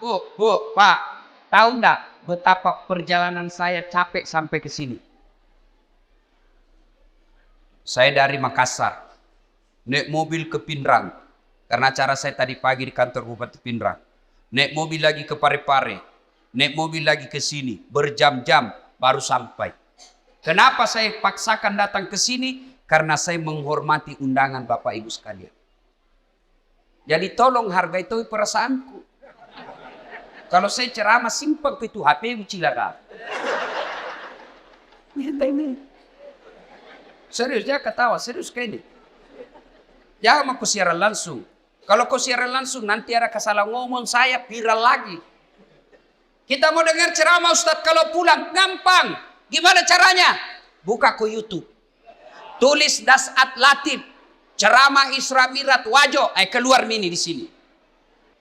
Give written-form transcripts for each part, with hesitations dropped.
Bu, Pak, tahu nggak betapa perjalanan saya capek sampai ke sini? Saya dari Makassar, naik mobil ke Pindrang, karena acara saya tadi pagi di kantor Bupati Pindrang. Naik mobil lagi ke Parepare, naik mobil lagi ke sini, berjam-jam baru sampai. Kenapa saya paksakan datang ke sini? Karena saya menghormati undangan Bapak Ibu sekalian. Jadi tolong hargai itu perasaanku. Kalau saya ceramah simpel itu HP cilaka. Serius, dia ketawa, serius kayak ini. Jangan mau siaran langsung. Kalau kau siaran langsung nanti ada kesalah ngomong saya viral lagi. Kita mau dengar ceramah Ustadz kalau pulang gampang. Gimana caranya? Buka ke YouTube. Tulis Dasat Latif, ceramah Isra Mi'raj Wajo, keluar mini di sini.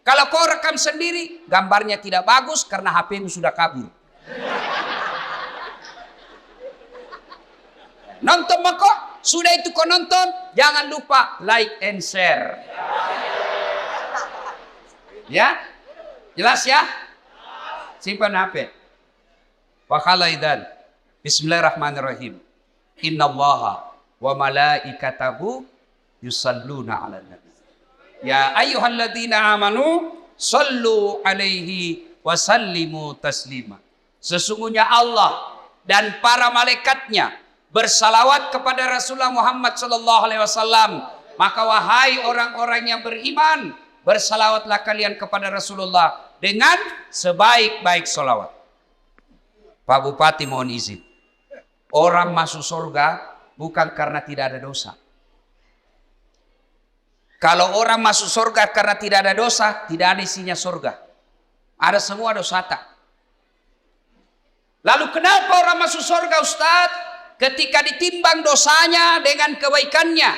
Kalau kau rekam sendiri, gambarnya tidak bagus karena HP-mu sudah kabur. Nonton kok, sudah itu kau nonton, jangan lupa like and share. Ya, jelas ya? Simpan HP. Wakhalaidan. Bismillahirrahmanirrahim. Innallaha wa malaikatahu yusalluna 'alan nabi. Ya ayyuhalladzina amanu sallu alaihi wa sallimu taslima. Sesungguhnya Allah dan para malaikatnya bersalawat kepada Rasulullah Muhammad sallallahu alaihi wasallam. Maka wahai orang-orang yang beriman, bersalawatlah kalian kepada Rasulullah dengan sebaik-baik salawat. Pak Bupati mohon izin. Orang masuk surga bukan karena tidak ada dosa. Kalau orang masuk surga karena tidak ada dosa, tidak ada isinya surga. Ada semua dosa tak. Lalu kenapa orang masuk surga Ustaz? Ketika ditimbang dosanya dengan kebaikannya.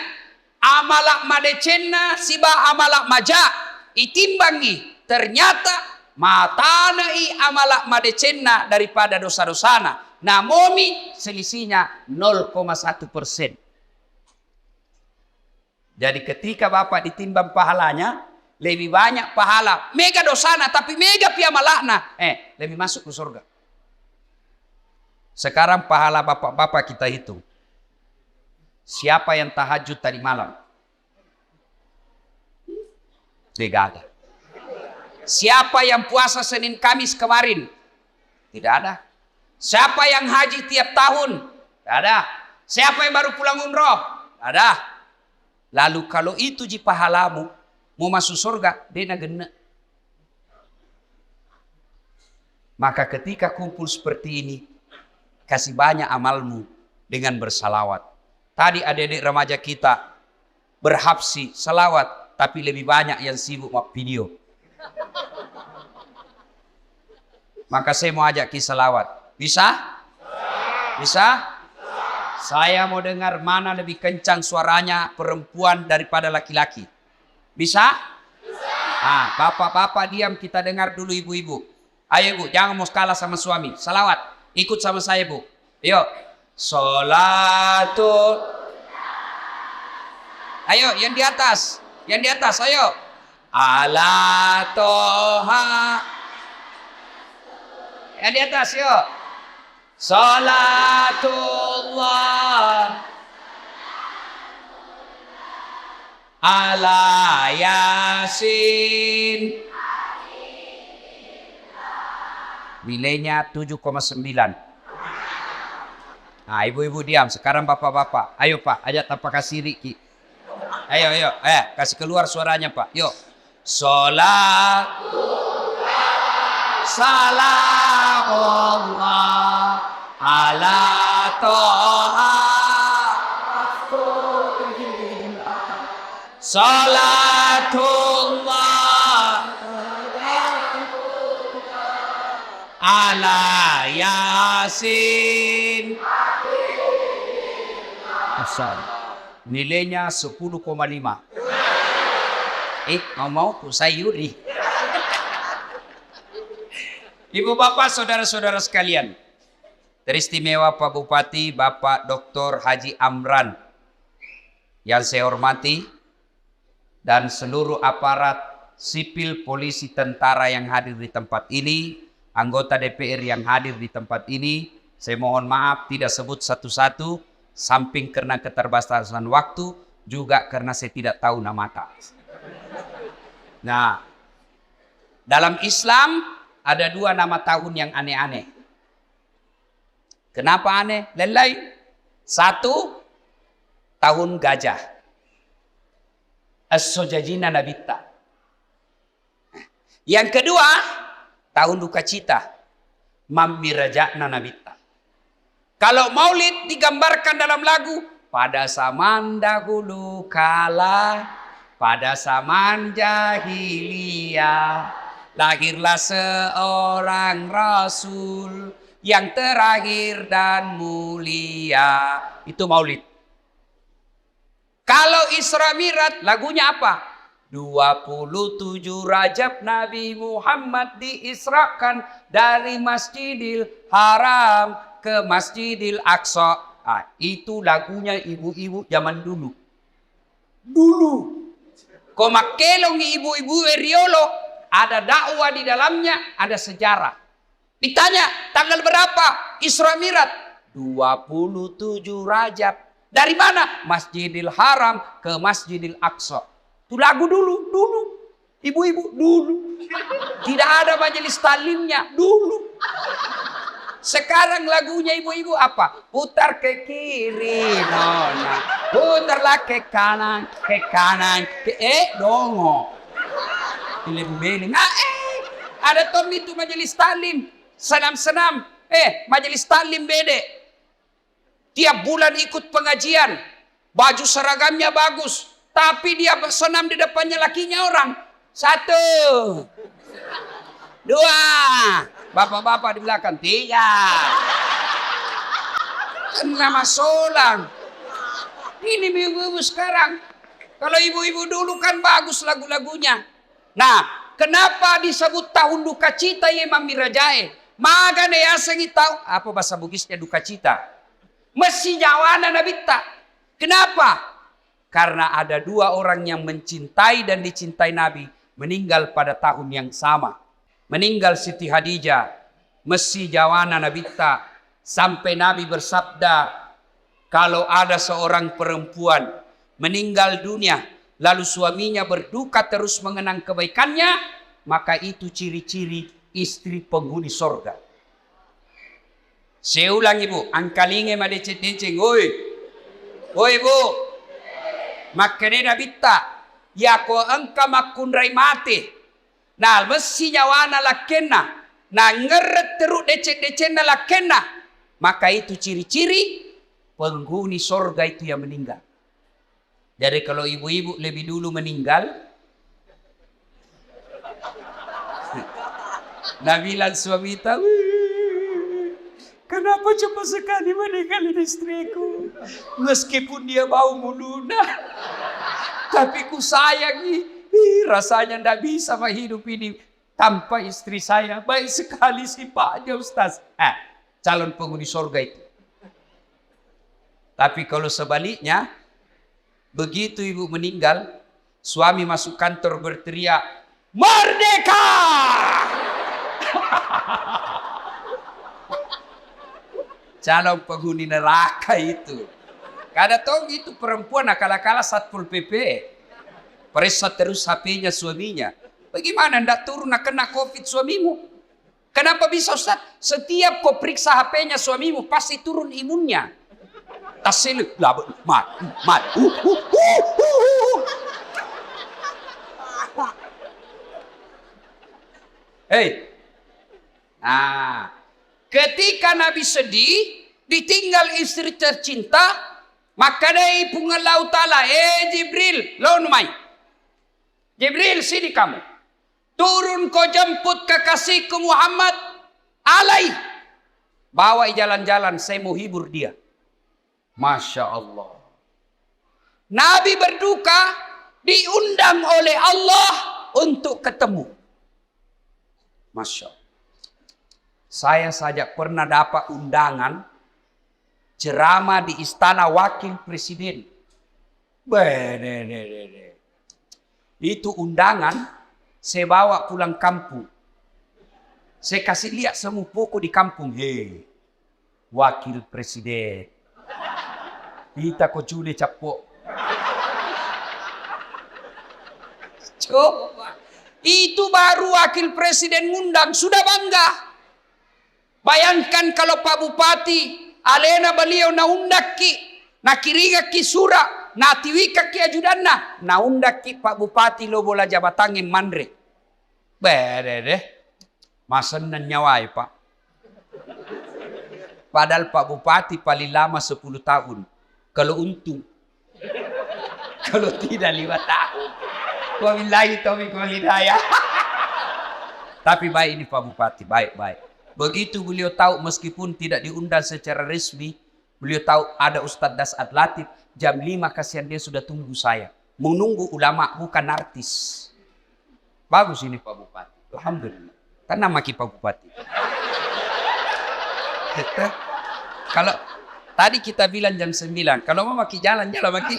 Amalak madecenna siba amalak maja. Itimbangi. Ternyata matanai amalak madecenna daripada dosa-dosana. Namomi selisihnya 0,1%. Jadi ketika Bapak ditimbang pahalanya, lebih banyak pahala. Mega dosana tapi mega piamalakna. Lebih masuk ke surga. Sekarang pahala bapak-bapak kita hitung. Siapa yang tahajud tadi malam? Tidak ada. Siapa yang puasa Senin Kamis kemarin? Tidak ada. Siapa yang haji tiap tahun? Tidak ada. Siapa yang baru pulang umroh? Tidak ada. Lalu kalau itu ji pahalamu, mau masuk surga, dia gena. Maka ketika kumpul seperti ini, kasih banyak amalmu dengan bersalawat. Tadi adik-adik remaja kita berhabsi salawat, tapi lebih banyak yang sibuk video. Maka saya mau ajak kisah salawat. Bisa? Bisa? Saya mau dengar mana lebih kencang suaranya perempuan daripada laki-laki. Bisa? Bisa. Bapak-bapak diam, kita dengar dulu ibu-ibu. Ayo Bu, jangan mau kalah sama suami. Salawat, ikut sama saya Bu. Yuk. Sholatul. Ayo, yang di atas. Yang di atas, ayo. Ala toha. Yang di atas, yuk. Salatullah ala Yasin. Nilainya 7,9. Nah, ibu-ibu diam. Sekarang bapak-bapak. Ayo Pak, ajak tanpa kasih Riki. Ayo. Kasih keluar suaranya Pak. Yuk. Salamullah ala toha. Salatullah ala Yasin. Nilainya 10,5. Mau sayuri. Ibu bapak saudara-saudara sekalian, teristimewa Pak Bupati Bapak Dr. Haji Amran yang saya hormati dan seluruh aparat sipil, polisi, tentara yang hadir di tempat ini, anggota DPR yang hadir di tempat ini, saya mohon maaf tidak sebut satu-satu, samping karena keterbatasan waktu, juga karena saya tidak tahu nama tak. Nah, dalam Islam ada 2 nama tahun yang aneh-aneh. Kenapa aneh? Lain-lain. 1, tahun gajah. As-Sojajina Nabitta. Yang kedua, tahun duka cita. Mammirajakna Nabitta. Kalau maulid digambarkan dalam lagu, pada zaman dahulu kala, pada zaman jahiliyah, lahirlah seorang rasul yang terakhir dan mulia. Itu maulid. Kalau Isra Mi'raj lagunya apa? 27 Rajab Nabi Muhammad diisrakan dari Masjidil Haram ke Masjidil Aqsa. Itu lagunya ibu-ibu zaman dulu. Dulu. Komakelong ibu-ibu Eriolo, ada dakwah di dalamnya, ada sejarah. Ditanya, tanggal berapa Isra Mi'raj? 27 Rajab. Dari mana? Masjidil Haram ke Masjidil Aqsa. Itu lagu dulu. Ibu-ibu dulu. Tidak ada majelis talimnya dulu. Sekarang lagunya ibu-ibu apa? Putar ke kiri, nona. Putarlah ke kanan, dongo. Beling. Ada tom itu majelis talim. Senam-senam. Majelis talim bede. Tiap bulan ikut pengajian. Baju seragamnya bagus. Tapi dia senam di depannya lakinya orang. 1, 2. Bapak-bapak di belakang. 3. Kan nama solang. Ini ibu-ibu sekarang. Kalau ibu-ibu dulu kan bagus lagu-lagunya. Nah, kenapa disebut tahun duka cita ya Mammirajae? Magane ya sengi tahu apa bahasa Bugisnya duka cita. Mesti jawana Nabitta. Kenapa? Karena ada 2 orang yang mencintai dan dicintai Nabi meninggal pada tahun yang sama. Meninggal Siti Hadijah, mesti jawana Nabitta, sampai Nabi bersabda, kalau ada seorang perempuan meninggal dunia lalu suaminya berduka terus mengenang kebaikannya, maka itu ciri-ciri istri penghuni sorga. Saya ulang ibu, angkalinge madecet-deceng, oi ibu, makanya Nabitta, ya ko engka makunrai mati, nah mesti nyawana lakena, nah ngeret teruk decet-decet na lakena, maka itu ciri-ciri penghuni sorga itu yang meninggal. Jadi kalau ibu-ibu lebih dulu meninggal, Nabilan suami tahu, kenapa cepat sekali meninggalin istriku? Meskipun dia bau muluna, tapi ku sayangi. Rasanya tidak bisa hidup ini tanpa istri saya. Baik sekali sifatnya Ustaz. Calon penghuni surga itu. Tapi kalau sebaliknya, begitu ibu meninggal, suami masuk kantor berteriak, "Merdeka!" Calon penghuni neraka itu. Kada tahu itu perempuan akal-akala Satpol PP. Periksa terus HP-nya suaminya. Bagaimana ndak turun kena COVID suamimu? Kenapa bisa Ustaz? Setiap kau periksa HP-nya suamimu pasti turun imunnya. Tasil mat. Ketika Nabi sedih, ditinggal istri tercinta, maka dari pungalau ta'ala, Jibril, lawan Jibril, sini kamu. Turun kau jemput kekasihku Muhammad, bawa jalan-jalan, saya mau hibur dia. Masya Allah. Nabi berduka, diundang oleh Allah untuk ketemu. Masya Allah. Saya saja pernah dapat undangan ceramah di istana wakil presiden. Itu undangan Saya bawa pulang kampung. Saya kasih lihat semua pokok di kampung. Hei, wakil presiden. Kita kok cule capok. Coba. Itu baru wakil presiden ngundang. Sudah bangga. Bayangkan kalau Pak Bupati. Alena beliau na undaki. Na kiriga ki sura. Na tiwika ki ajudanna. Na undaki Pak Bupati lo bola jabatangin mandre. Bede deh. Masan nan nyawai Pak. Padahal Pak Bupati paling lama 10 tahun. Kalau untung. Kalau tidak 5 tahun. Wabillahi taufiq wal hidayah. Tapi baik ini Pak Bupati. Baik. Begitu beliau tahu meskipun tidak diundang secara resmi. Beliau tahu ada Ustadz Dasat Latif. Jam 5 kasihan dia sudah tunggu saya. Menunggu ulama bukan artis. Bagus ini Pak Bupati. Alhamdulillah. Karena maki Pak Bupati. Kalau tadi kita bilang jam 9. Kalau mau maki jalan maki.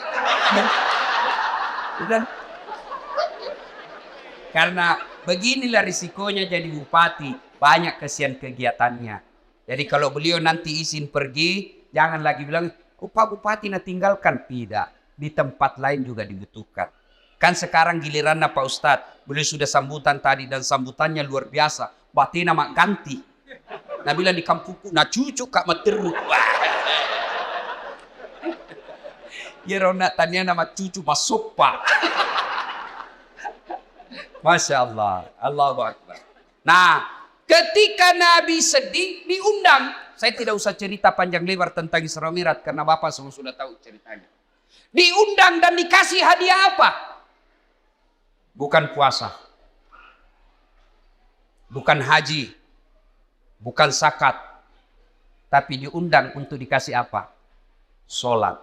Karena beginilah risikonya jadi bupati. Banyak kesian kegiatannya. Jadi kalau beliau nanti izin pergi. Jangan lagi bilang, oh Pak Bupati na tinggalkan. Tidak. Di tempat lain juga dibutuhkan. Kan sekarang gilirannya Pak Ustadz. Beliau sudah sambutan tadi dan sambutannya luar biasa. Batina mak ganti. Nah bilang di kampungku, nah cucu kak materu. Ya rona tanya nama cucu masuk Pak. Masya Allah. Allahu Akbar. Nah ketika Nabi sedih diundang. Saya tidak usah cerita panjang lebar tentang Isra Mi'raj karena Bapak semua sudah tahu ceritanya. Diundang dan dikasih hadiah apa? Bukan puasa. Bukan haji. Bukan zakat. Tapi diundang untuk dikasih apa? Sholat.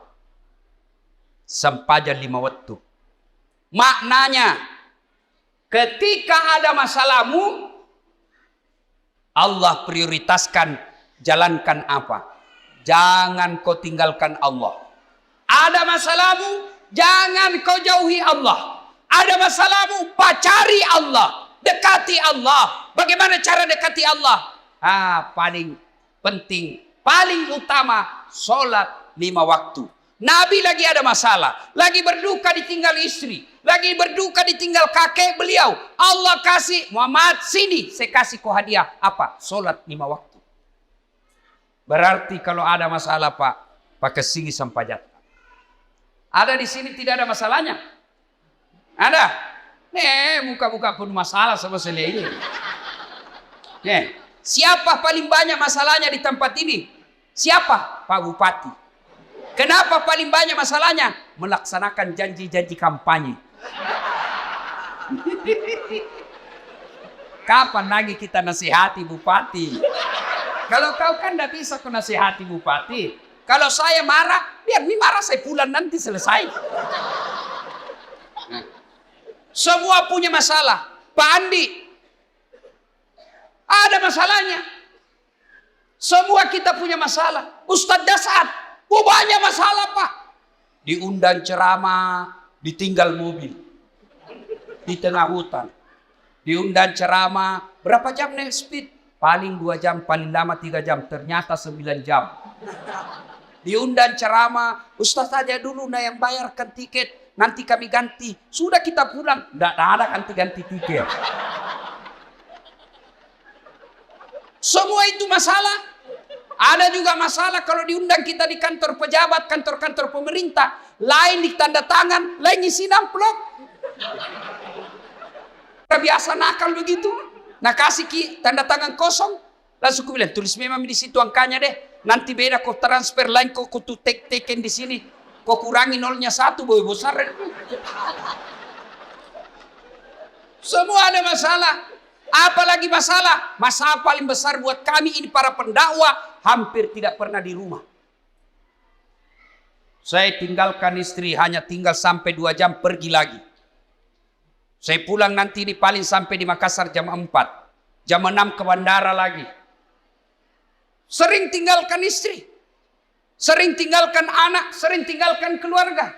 Sempajan 5 waktu. Maknanya, ketika ada masalahmu, Allah prioritaskan jalankan apa? Jangan kau tinggalkan Allah. Ada masalahmu, jangan kau jauhi Allah. Ada masalahmu, pacari Allah. Dekati Allah. Bagaimana cara dekati Allah? Paling penting, paling utama, sholat 5 waktu. Nabi lagi ada masalah. Lagi berduka ditinggal istri. Lagi berduka ditinggal kakek beliau. Allah kasih, Muhammad sini. Saya kasih kau hadiah. Apa? Sholat 5 waktu. Berarti kalau ada masalah Pak, pakai sigi sampajat. Ada di sini tidak ada masalahnya? Ada? Muka-muka pun masalah sama saya ini. Siapa paling banyak masalahnya di tempat ini? Siapa? Pak Bupati. Kenapa paling banyak masalahnya? Melaksanakan janji-janji kampanye. Kapan lagi kita nasihati Bupati? Kalau kau kan tidak bisa kau nasihati Bupati. Kalau saya marah, biar ini marah saya pulang nanti selesai. Semua punya masalah. Pak Andi ada masalahnya. Semua kita punya masalah. Ustadz Dasat, banyak masalah Pak. Diundang ceramah, ditinggal mobil di tengah hutan. Diundang ceramah, berapa jam naik speed? Paling 2 jam, paling lama 3 jam. Ternyata 9 jam. Diundang ceramah, Ustadz aja dulu nah yang bayarkan tiket. Nanti kami ganti. Sudah kita pulang. Tidak ada ganti-ganti tiket. Semua itu masalah. Ada juga masalah kalau diundang kita di kantor pejabat, kantor-kantor pemerintah. Lain di tanda tangan, lain isi amplop. Biasa nakal begitu. Nah kasih tanda tangan kosong. Langsung ku bilang, tulis memang di situ angkanya deh. Nanti beda kau transfer lain kau tuh teken di sini. Kau kurangi 0-1 boy besar. Semua ada masalah. Apalagi masalah? Masalah paling besar buat kami ini para pendakwah hampir tidak pernah di rumah. Saya tinggalkan istri hanya tinggal sampai 2 jam pergi lagi. Saya pulang nanti di paling sampai di Makassar jam 4. Jam 6 ke bandara lagi. Sering tinggalkan istri. Sering tinggalkan anak. Sering tinggalkan keluarga.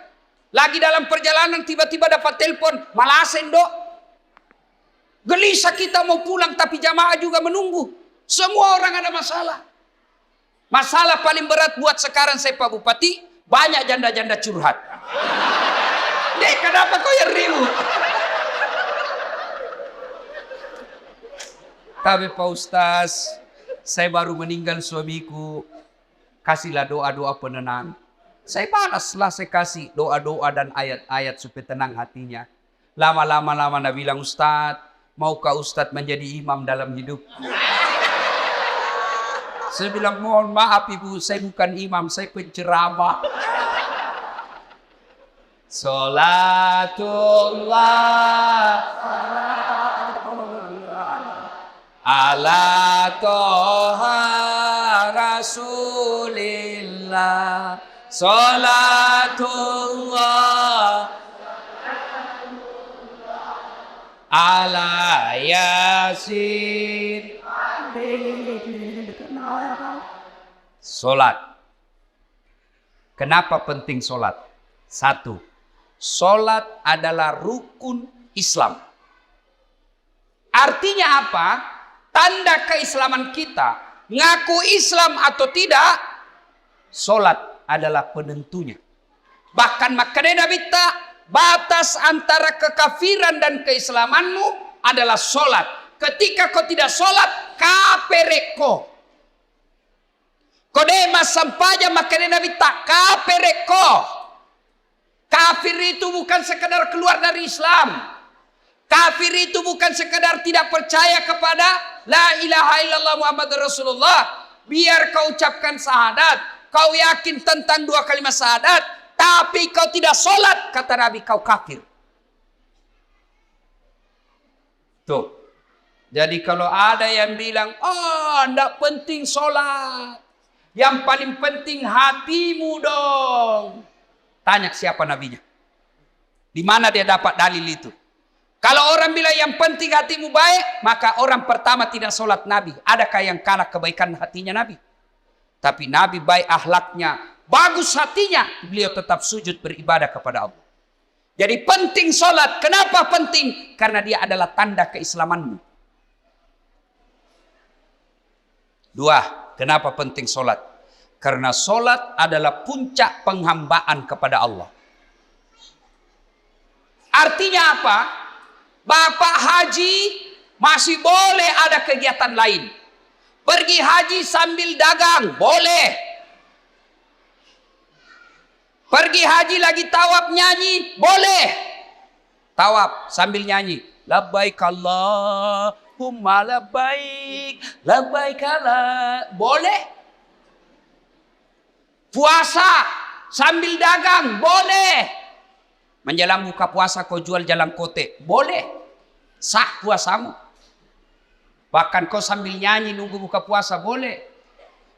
Lagi dalam perjalanan tiba-tiba dapat telepon. Malasen dok. Gelisah kita mau pulang tapi jamaah juga menunggu. Semua orang ada masalah. Masalah paling berat buat sekarang saya Pak Bupati, banyak janda-janda curhat. Dek, kenapa kau yang ribut? Tapi Pak Ustaz, saya baru meninggal suamiku. Kasihlah doa-doa penenang. Saya balaslah, saya kasih doa-doa dan ayat-ayat supaya tenang hatinya. Lama-lama Nabi bilang, Ustaz, maukah Ustaz menjadi imam dalam hidup? Saya bilang, mohon maaf ibu, saya bukan imam, saya penceramah. Salatullah ala toha rasulillah. Salatullah ala yasin. Solat. Kenapa penting solat? Satu, solat adalah rukun Islam. Artinya apa? Tanda keislaman kita. Ngaku Islam atau tidak, solat adalah penentunya. Bahkan makanya Nabi batas antara kekafiran dan keislamanmu adalah solat. Ketika kau tidak solat, kapereko. Kodema sampaja makanya Nabi kapereko. Kafir itu bukan sekedar keluar dari Islam. Kafir itu bukan sekedar tidak percaya kepada la ilaha illallah Muhammad Rasulullah. Biar kau ucapkan syahadat, kau yakin tentang dua kalimat syahadat, tapi kau tidak solat, kata Nabi, kau kafir. Tuh. Jadi kalau ada yang bilang, tidak penting solat, yang paling penting hatimu dong. Tanya siapa nabinya. Di mana dia dapat dalil itu? Kalau orang bilang yang penting hatimu baik, maka orang pertama tidak solat Nabi. Adakah yang kalah kebaikan hatinya Nabi? Tapi Nabi baik akhlaknya, bagus hatinya, beliau tetap sujud beribadah kepada Allah. Jadi penting solat. Kenapa penting? Karena dia adalah tanda keislamanmu. Dua, kenapa penting solat? Karena solat adalah puncak penghambaan kepada Allah. Artinya apa? Bapak haji masih boleh ada kegiatan lain. Pergi haji sambil dagang, boleh. Pergi haji lagi tawaf nyanyi, boleh. Tawaf sambil nyanyi. Labbaik Allahumma labbaik, labbaik Allah. Boleh. Puasa sambil dagang, boleh. Menjelang buka puasa kau jual jalan kote, boleh. Sah puasamu. Bahkan kau sambil nyanyi nunggu buka puasa, boleh.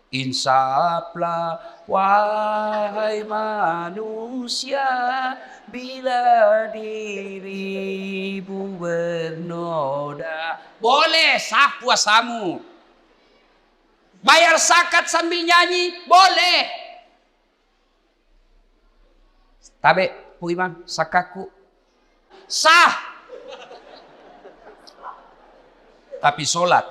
Insaflah wahai manusia, bila dirimu bernoda. Boleh, sah puasamu. Bayar zakat sambil nyanyi, boleh. Tabe, Pu Imam, sakaku. Sah. Tapi solat.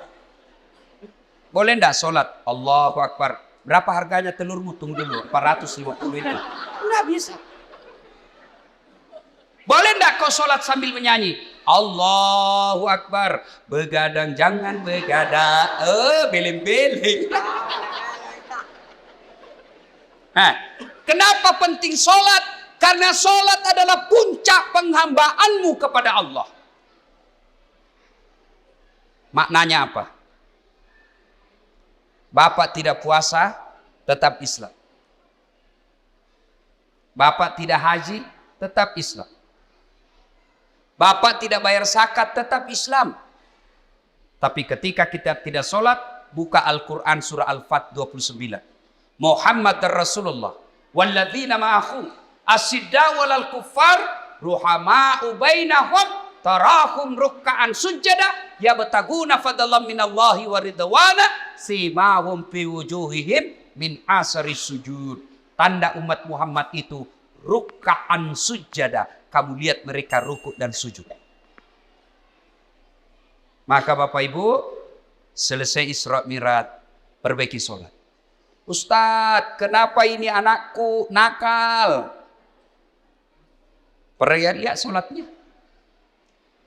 Boleh enggak solat? Allahu Akbar. Berapa harganya telurmu? Tunggu dulu. 450 itu. Enggak bisa. Boleh enggak kau solat sambil menyanyi? Allahu Akbar. Begadang jangan begadang. Beleng-beleng. Kenapa penting solat? Karena solat adalah puncak penghambaanmu kepada Allah. Maknanya apa? Bapak tidak puasa, tetap Islam. Bapak tidak haji, tetap Islam. Bapak tidak bayar zakat, tetap Islam. Tapi ketika kita tidak solat, buka Al-Quran surah Al-Fat 29. Muhammad Rasulullah. Walladzina ma'ahu. Asidda walal kuffar ruhama'u bainahum tarahum rukka'an sujjada yabtaguna fadlan minallahi wa ridwana simahum fi wujuhihim min asari sujud. Tanda umat Muhammad itu rukka'an sujjada. Kamu lihat mereka rukuk dan sujud. Maka Bapak Ibu, selesai Isra Mi'raj, perbaiki sholat. Ustadz, kenapa ini anakku nakal? Lihat sholatnya.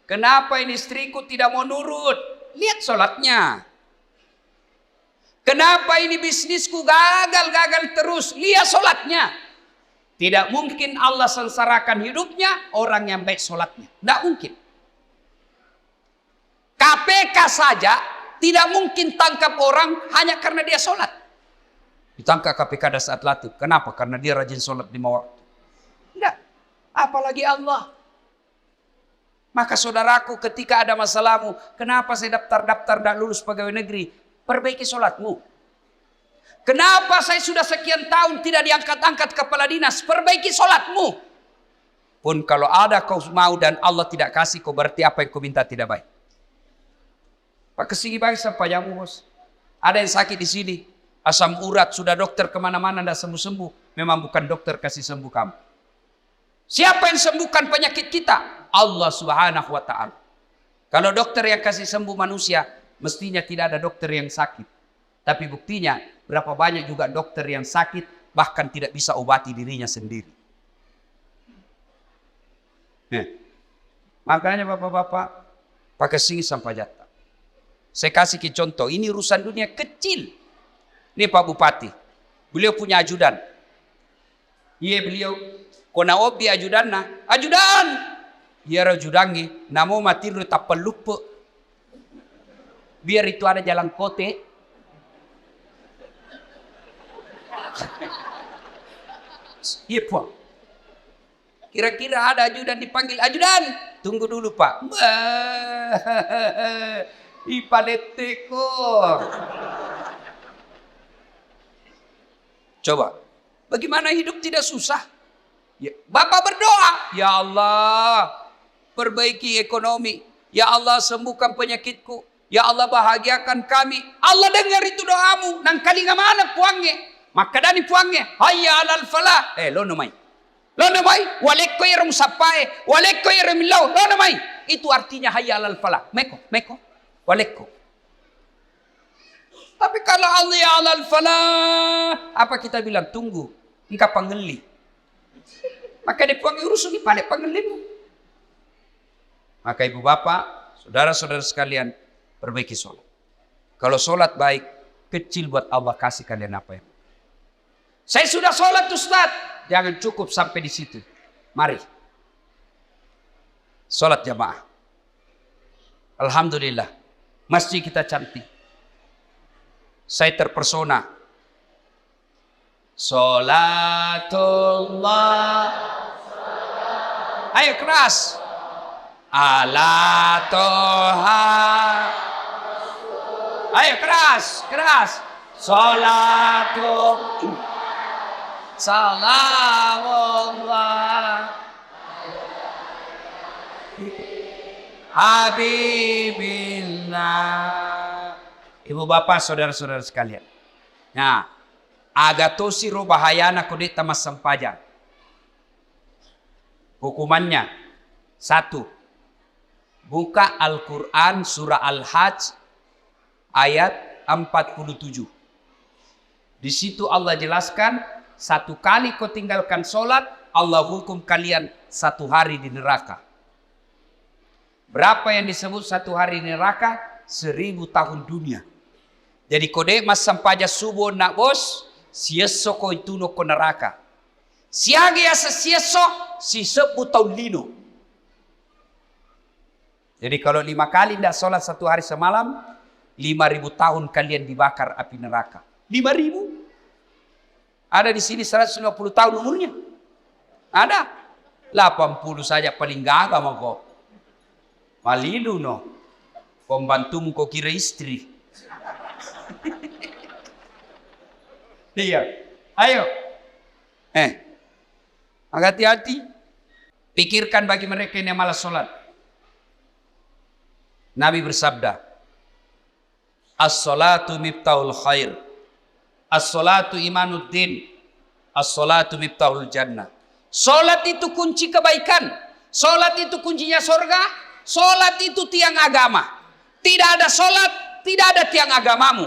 Kenapa ini istriku tidak mau nurut? Lihat sholatnya. Kenapa ini bisnisku gagal terus? Lihat sholatnya. Tidak mungkin Allah sengsarakan hidupnya orang yang baik sholatnya. Tidak mungkin. KPK saja tidak mungkin tangkap orang hanya karena dia sholat. Ditangkap KPK ada saat latih. Kenapa? Karena dia rajin sholat 5 waktu. Tidak. Apalagi Allah. Maka saudaraku, ketika ada masalahmu, kenapa saya daftar dan lulus pegawai negeri? Perbaiki sholatmu. Kenapa saya sudah sekian tahun tidak diangkat-angkat kepala dinas? Perbaiki sholatmu. Pun kalau ada kau mau dan Allah tidak kasih, kau berarti apa yang kau minta tidak baik. Pak kesini baik sampai jamu bos. Ada yang sakit di sini. Asam urat, sudah dokter kemana-mana tidak sembuh-sembuh. Memang bukan dokter kasih sembuh kamu. Siapa yang sembuhkan penyakit kita? Allah Subhanahu wa ta'ala. Kalau dokter yang kasih sembuh manusia, mestinya tidak ada dokter yang sakit. Tapi buktinya, berapa banyak juga dokter yang sakit, bahkan tidak bisa obati dirinya sendiri. Makanya bapak-bapak, pakai sini sampai jatah. Saya kasih ke contoh, ini urusan dunia kecil. Ini Pak Bupati, beliau punya ajudan. Iya beliau, kona obi ajudan na, ajudan. Iya ajudannya, namo mati lu tapal lupa. Biar itu ada jalan kote. Iya Pak. Kira-kira ada ajudan dipanggil, ajudan. Tunggu dulu Pak. Ipaleteko. Coba, bagaimana hidup tidak susah? Ya, Bapak berdoa, ya Allah, perbaiki ekonomi. Ya Allah, sembuhkan penyakitku. Ya Allah, bahagiakan kami. Allah dengar itu doamu. Nang kali mana puangnya? Maka dani puangnya. Hayya alal falah. Lono mai. Lono mai. Walekko irung sapai. Walekko irung milau. Lono mai. Itu artinya hayya alal falah. Meko. Walekko. Tapi kalau Allah ya alal falah, apa kita bilang? Tunggu, engkau pangeli. Maka dia puang urusan di balik pangelimu. Maka ibu bapak, saudara-saudara sekalian, perbaiki sholat. Kalau sholat baik, kecil buat Allah kasih kalian apa ya? Saya sudah sholat Ustaz. Jangan cukup sampai di situ. Mari. Sholat jamaah. Alhamdulillah. Masjid kita cantik. Saya terpersona. Sholatullah. Ayo keras. Ala toha. Ayo keras. Sholatullah. Salamullah. Habibillah. Ibu bapak saudara-saudara sekalian. Nah, agatosi ro bahayana kodeta mas sampaja. Hukumannya 1. Buka Al-Quran surah Al-Hajj ayat 47. Di situ Allah jelaskan, 1 kali kau tinggalkan sholat, Allah hukum kalian 1 hari di neraka. Berapa yang disebut 1 hari di neraka? 1000 tahun dunia. Jadi kode mas sampaja subuh nak bos, sieso ko itu no ko neraka. Siagi asa sieso, si 10 tahun lino. Jadi kalau 5 kali tidak sholat 1 hari semalam, 5000 tahun kalian dibakar api neraka. 5000? Ada di sini 150 tahun umurnya. Ada. 80 saja paling gagal mau kok. Malilu no. Pembantumu kau kira istri. Iya. Ayo. Hati-hati. Pikirkan bagi mereka yang malas sholat. Nabi bersabda, as-salatu miftahul khair. As-salatu imanuddin. As-salatu miftahul jannah. Sholat itu kunci kebaikan. Sholat itu kuncinya surga. Sholat itu tiang agama. Tidak ada sholat, tidak ada tiang agamamu.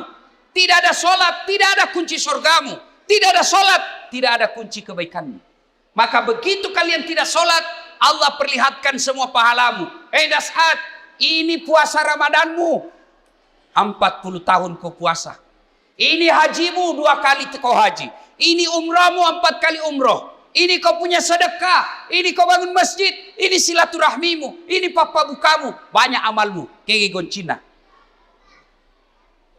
Tidak ada sholat, tidak ada kunci surgamu. Tidak ada sholat, tidak ada kunci kebaikanmu. Maka begitu kalian tidak sholat, Allah perlihatkan semua pahalamu. Das'ad, ini puasa Ramadanmu. 40 tahun kau puasa. Ini hajimu 2 kali kau haji. Ini umrahmu 4 kali umroh. Ini kau punya sedekah. Ini kau bangun masjid. Ini silaturahmimu. Ini papa bukamu. Banyak amalmu. Kege goncina.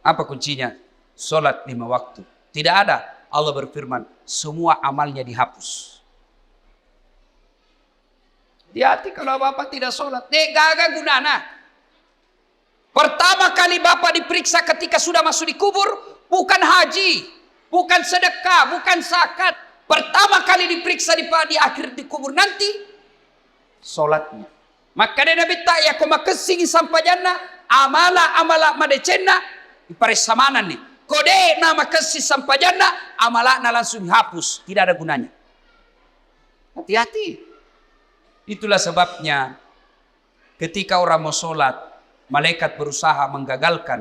Apa kuncinya? Sholat 5 waktu. Tidak ada. Allah berfirman, semua amalnya dihapus. Hati-hati kalau bapak tidak sholat. Gagal gunana. Pertama kali bapak diperiksa ketika sudah masuk di kubur, bukan haji, bukan sedekah, bukan zakat. Pertama kali diperiksa di akhir di kubur nanti, sholatnya. Maka dia Nabi ta'ya koma kesingi sampai jannah, amala madecena, iparesamanan nih. Kode nama kasih sampai jannah, amalakna langsung hapus, tidak ada gunanya. Hati-hati. Itulah sebabnya ketika orang mau sholat, malaikat berusaha menggagalkan